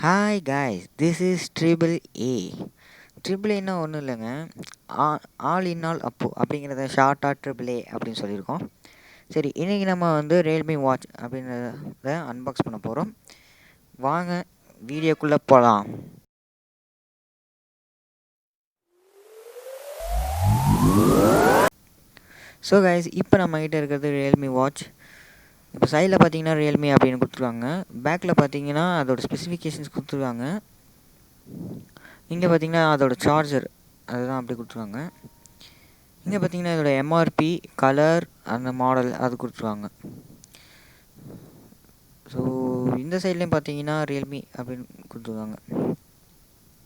Hi guys, this is triple A. Triple ஏன்னா ஒன்றும் இல்லைங்க, ஆல் இன் ஆல் அப்போ அப்படிங்கிறத ஷார்ட்டாக ட்ரிபிள் ஏ அப்படின்னு சொல்லியிருக்கோம். சரி, இன்றைக்கி நம்ம வந்து ரியல்மி வாட்ச் அப்படின்றத அன்பாக்ஸ் பண்ண போகிறோம். வாங்க வீடியோக்குள்ளே போகலாம். ஸோ கைஸ், இப்போ நம்மகிட்ட இருக்கிறது ரியல்மி வாட்ச். இப்போ சைடில் பார்த்தீங்கன்னா ரியல்மி அப்படின்னு கொடுத்துருக்காங்க. பேக்கில் பார்த்தீங்கன்னா அதோட ஸ்பெசிஃபிகேஷன்ஸ் கொடுத்துருக்காங்க. இங்கே பார்த்தீங்கன்னா அதோட சார்ஜர் அதுதான் அப்படி கொடுத்துருக்காங்க. இங்கே பார்த்தீங்கன்னா இதோட எம்ஆர்பி, கலர், அந்த மாடல் அது கொடுத்துருவாங்க. ஸோ இந்த சைட்லேயும் பார்த்தீங்கன்னா ரியல்மி அப்படின்னு கொடுத்துருக்காங்க.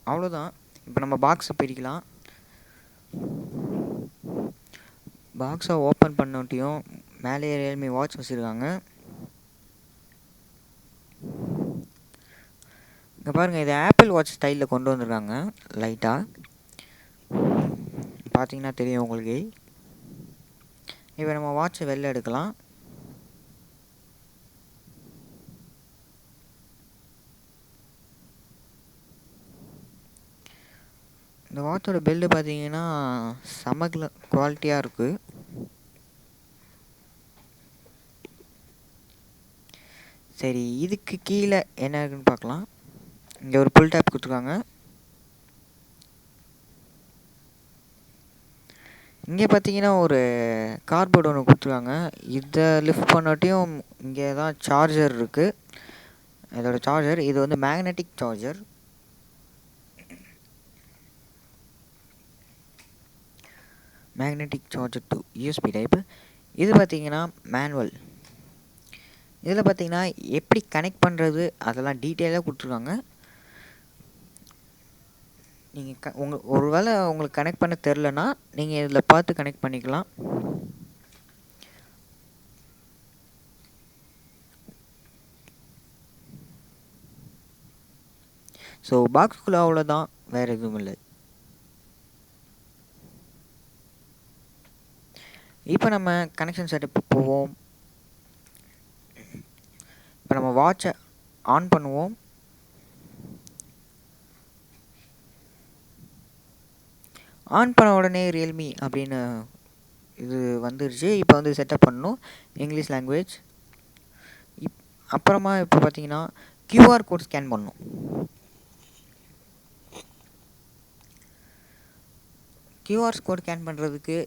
அவ்வளோதான். இப்போ நம்ம பாக்ஸை பிரிக்கலாம். பாக்ஸை ஓப்பன் பண்ணோட்டியும் மேலேயே ரியல்மி வாட்ச் வச்சுருக்காங்க. இங்கே பாருங்கள், இது ஆப்பிள் வாட்ச் ஸ்டைலில் கொண்டு வந்திருக்காங்க. லைட்டாக பார்த்தீங்கன்னா தெரியும் உங்களுக்கு. இப்போ நம்ம வாட்சை வெளில எடுக்கலாம். இந்த வாட்சோட பில்டு பார்த்தீங்கன்னா செம குவாலிட்டியாக இருக்குது. சரி, இதுக்கு கீழே என்ன இருக்குன்னு பார்க்கலாம். இங்கே ஒரு புல் டேப் கொடுத்துருக்காங்க. இங்கே பார்த்தீங்கன்னா ஒரு கார்போர்டு ஒன்று கொடுத்துருக்காங்க. இதை லிஃப்ட் பண்ணாட்டியும் இங்கே தான் சார்ஜர் இருக்குது. இதோட சார்ஜர் இது வந்து magnetic charger. Magnetic charger to USB type. இது பார்த்தீங்கன்னா மேனுவல். இதில் பார்த்தீங்கன்னா எப்படி கனெக்ட் பண்ணுறது அதெல்லாம் டீட்டெயிலாக கொடுத்துருக்காங்க. நீங்கள் ஒரு வேளை உங்களுக்கு கனெக்ட் பண்ண தெரிலனா நீங்கள் இதில் பார்த்து கனெக்ட் பண்ணிக்கலாம். ஸோ பாக்ஸ்குள்ளே அவ்வளோதான், வேறு எதுவும் இல்லை. இப்போ நம்ம கனெக்ஷன் செட்டப் போவோம். இப்போ நம்ம வாட்சை ஆன் பண்ணுவோம். ஆன் பண்ண உடனே ரியல்மி அப்படின்னு இது வந்துருச்சு. இப்போ வந்து செட்டப் பண்ணணும் இங்கிலீஷ் லாங்குவேஜ். அப்புறமா இப்போ பார்த்தீங்கன்னா கியூஆர் கோட் ஸ்கேன் பண்ணணும். கியூஆர் கோட் ஸ்கேன் பண்ணுறதுக்கு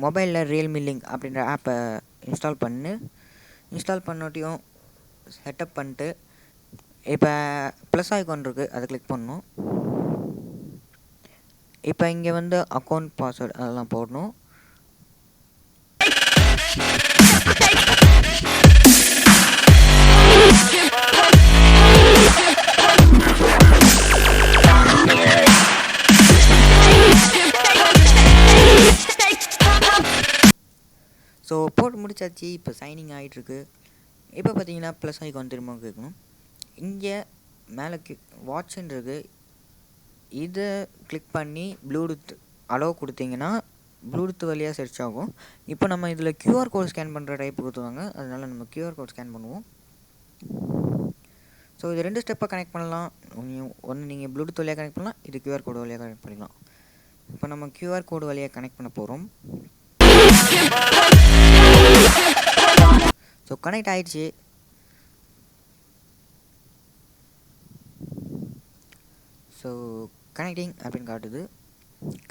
மொபைலில் ரியல்மி லிங்க் அப்படின்ற ஆப்பை இன்ஸ்டால் பண்ணிட்டியும் செட்டப் பண்ணிட்டு இப்போ ப்ளஸ் ஐகான் இருக்குது, அதை கிளிக் பண்ணணும். இப்போ இங்கே வந்து அக்கௌண்ட் பாஸ்வேர்டு அதெல்லாம் போடணும். ஸோ போட்டு முடிச்சாச்சு. இப்போ சைனிங் ஆகிட்டுருக்கு. இப்போ பார்த்தீங்கன்னா ப்ளஸ் ஐகான் திரும்ப கேட்கணும். இங்கே மேலே வாட்சுன்றது இதை கிளிக் பண்ணி ப்ளூடூத் அலோவ் கொடுத்தீங்கன்னா ப்ளூடூத் வழியாக சர்ச் ஆகும். இப்போ நம்ம இதில் கியூஆர் கோட் ஸ்கேன் பண்ணுற டைப் கொடுத்துருவாங்க, அதனால் நம்ம கியூஆர் கோட் ஸ்கேன் பண்ணுவோம். ஸோ இது 2 ஸ்டெப்பாக கனெக்ட் பண்ணலாம். ஒன்று நீங்கள் ப்ளூடூத் வழியாக கனெக்ட் பண்ணலாம், இது கியூஆர் கோடு வழியாக கனெக்ட் பண்ணிக்கலாம். இப்போ நம்ம கியூஆர் கோடு வழியாக கனெக்ட் பண்ண போகிறோம். ஸோ கனெக்ட் ஆகிடுச்சு. ஸோ கனெக்டிங் அப்படின்னு காட்டுது.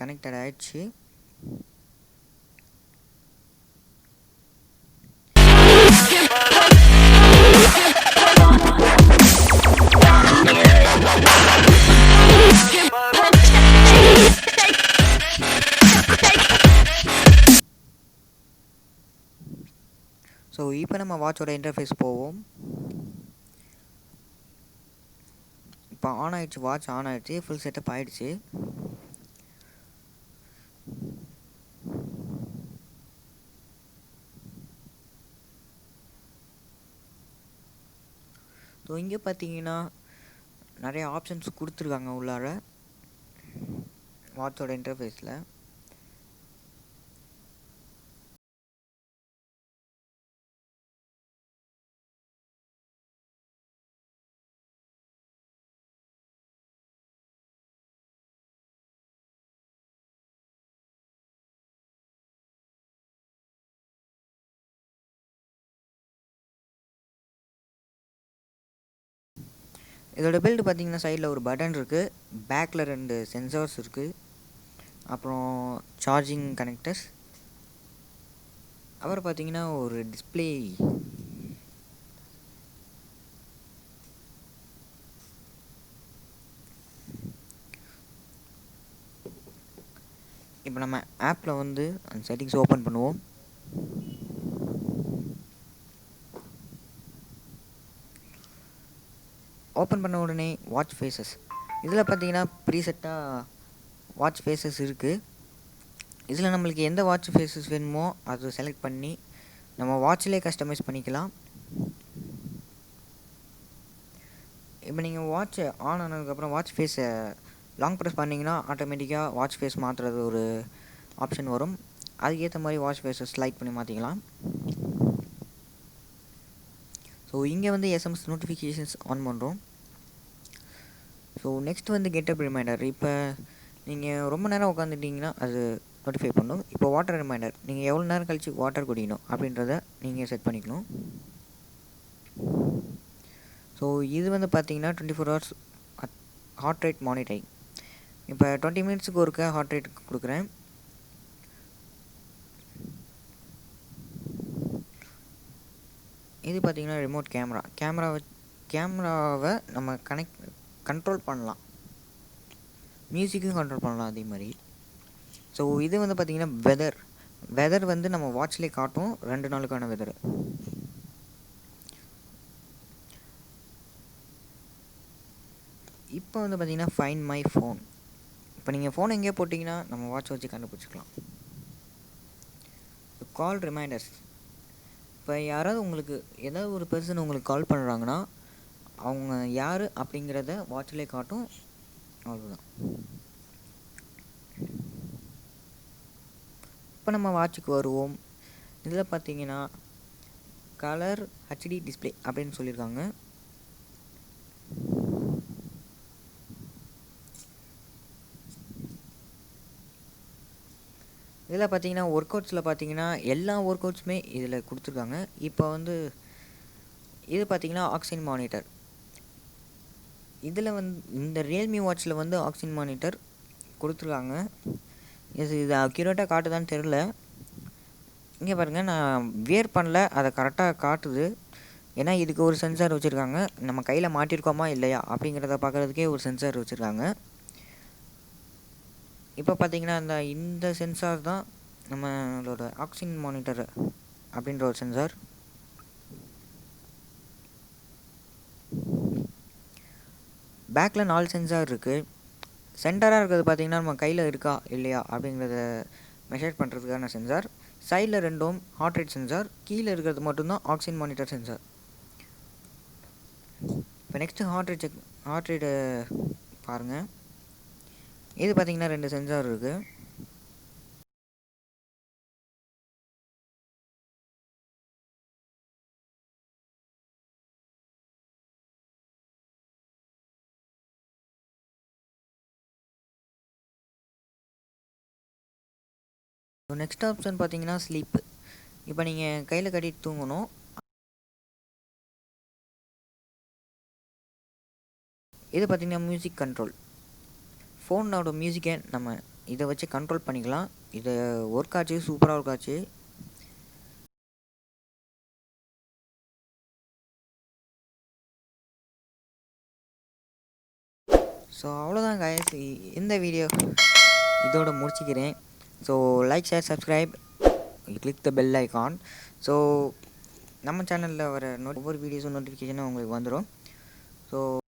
கனெக்டட் ஆகிடுச்சு. ஸோ இப்போ நம்ம வாட்சோட இன்டர்ஃபேஸ் போவோம். இப்போ ஆன் ஆகிடுச்சு, வாட்ச் ஆன் ஆகிடுச்சு, ஃபுல் செட்டப் ஆகிடுச்சு. ஸோ இங்கே பார்த்தீங்கன்னா நிறைய ஆப்ஷன்ஸ் கொடுத்துருக்காங்க உள்ளார வாட்சோட இன்டர்ஃபேஸில். இதோட பில்டு பார்த்தீங்கன்னா சைடில் ஒரு பட்டன் இருக்குது, பேக்கில் 2 சென்சார்ஸ் இருக்குது, அப்புறம் சார்ஜிங் கனெக்டர்ஸ், அப்புறம் பார்த்தீங்கன்னா ஒரு டிஸ்பிளே. இப்போ நம்ம ஆப்பில் வந்து அந்த செட்டிங்ஸ் ஓப்பன் பண்ணுவோம். ஓப்பன் பண்ண உடனே வாட்ச் ஃபேஸஸ், இதில் பார்த்தீங்கன்னா ப்ரீசெட்டாக வாட்ச் ஃபேஸஸ் இருக்குது. இதில் நம்மளுக்கு எந்த வாட்ச் ஃபேஸஸ் வேணுமோ அதை செலக்ட் பண்ணி நம்ம வாட்சிலே கஸ்டமைஸ் பண்ணிக்கலாம். இப்போ நீங்கள் வாட்ச் ஆன் ஆனதுக்கப்புறம் வாட்ச் ஃபேஸை லாங் ப்ரெஸ் பண்ணிங்கன்னா ஆட்டோமேட்டிக்காக வாட்ச் ஃபேஸ் மாற்றுறது ஒரு ஆப்ஷன் வரும். அதுக்கேற்ற மாதிரி வாட்ச் ஃபேஸை ஸ்லைட் பண்ணி மாற்றிக்கலாம். ஸோ இங்கே வந்து எஸ்எம்எஸ் நோட்டிஃபிகேஷன்ஸ் ஆன் பண்ணுறோம். ஸோ நெக்ஸ்ட் வந்து கெட்டப் ரிமைண்டர். இப்போ நீங்கள் ரொம்ப நேரம் உட்காந்துட்டிங்கன்னா அது நோட்டிஃபை பண்ணும். இப்போ வாட்டர் ரிமைண்டர், நீங்கள் எவ்வளோ நேரம் கழித்து வாட்டர் குடிக்கணும் அப்படின்றத நீங்கள் செட் பண்ணிக்கணும். ஸோ இது வந்து பார்த்தீங்கன்னா 24 hours ஹார்ட் ரேட் மானிட்டரிங். இப்போ 20 minutesக்கு ஒருக்க ஹார்ட் ரேட் கொடுக்குறேன். இது பார்த்தீங்கன்னா ரிமோட் கேமராவை நம்ம கண்ட்ரோல் பண்ணலாம், மியூசிக்கும் கண்ட்ரோல் பண்ணலாம் அதே மாதிரி. ஸோ இது வந்து பார்த்திங்கன்னா வெதர் வந்து நம்ம வாட்ச்லேயே காட்டும், 2 நாளுக்கான வெதர். இப்போ வந்து பார்த்திங்கன்னா ஃபைண்ட் மை ஃபோன். இப்போ நீங்கள் ஃபோன் எங்கேயோ போட்டிங்கன்னா நம்ம வாட்ச் வச்சு கண்டுபிடிச்சிக்கலாம். கால் ரிமைண்டர்ஸ், இப்போ யாராவது உங்களுக்கு ஏதாவது ஒரு பர்சன் உங்களுக்கு கால் பண்ணுறாங்கன்னா அவங்க யார் அப்படிங்கிறத வாட்ச்லேயே காட்டும், அவ்வளோதான். இப்போ நம்ம வாட்சுக்கு வருவோம். இதில் பார்த்தீங்கன்னா கலர் ஹெச்டி டிஸ்பிளே அப்படின்னு சொல்லியிருக்காங்க. இதில் பார்த்தீங்கன்னா ஒர்க் அவுட்ஸில் பார்த்தீங்கன்னா எல்லா ஒர்க் அவுட்ஸுமே இதில் கொடுத்துருக்காங்க. இப்போ வந்து இது பார்த்தீங்கன்னா ஆக்சிஜன் மானிட்டர். இதில் வந்து இந்த ரியல்மி வாட்சில் வந்து ஆக்சிஜன் மானிட்டர் கொடுத்துருக்காங்க. இது அக்யூரேட்டாக காட்டுதான்னு தெரில. இங்கே பாருங்கள், நான் வியர் பண்ணல, அதை கரெக்டாக காட்டுது. ஏன்னா இதுக்கு ஒரு சென்சார் வச்சுருக்காங்க, நம்ம கையில் மாட்டியிருக்கோமா இல்லையா அப்படிங்கிறத பார்க்குறதுக்கே ஒரு சென்சார் வச்சுருக்காங்க. இப்போ பார்த்தீங்கன்னா இந்த சென்சார் தான் நம்மளோட ஆக்சிஜன் மானிட்டர் அப்படின்ற ஒரு சென்சார். பேக்கில் 4 சென்சார் இருக்குது. சென்டராக இருக்கிறது பார்த்திங்கன்னா நம்ம கையில் இருக்கா இல்லையா அப்படிங்கிறத மெஷர் பண்ணுறதுக்கான சென்சார். சைடில் 2 ஹார்ட் ரேட் சென்சார், கீழே இருக்கிறது மட்டும்தான் ஆக்சிஜன் மானிட்டர் சென்சார். இப்போ நெக்ஸ்ட்டு ஹார்ட் ரேட்டை பாருங்கள். இது பார்த்திங்கன்னா 2 சென்சார் இருக்குது. நெக்ஸ்ட் ஆப்ஷன் பார்த்தீங்கன்னா ஸ்லீப்பு. இப்போ நீங்கள் கையில் கட்டிட்டு தூங்கணும். இது பார்த்திங்கன்னா மியூசிக் கண்ட்ரோல். ஃபோனோட மியூசிக்கை நம்ம இதை வச்சு கண்ட்ரோல் பண்ணிக்கலாம். இது ஒர்க் ஆச்சு, சூப்பராக ஒர்க் ஆச்சு. ஸோ அவ்வளோதான் guys, இந்த வீடியோ இதோட முடிச்சுக்கிறேன். So like, share, subscribe, click த பெல் ஐகான். ஸோ நம்ம சேனலில் வர ஒவ்வொரு வீடியோஸும் நோட்டிஃபிகேஷனும் உங்களுக்கு வந்துடும். ஸோ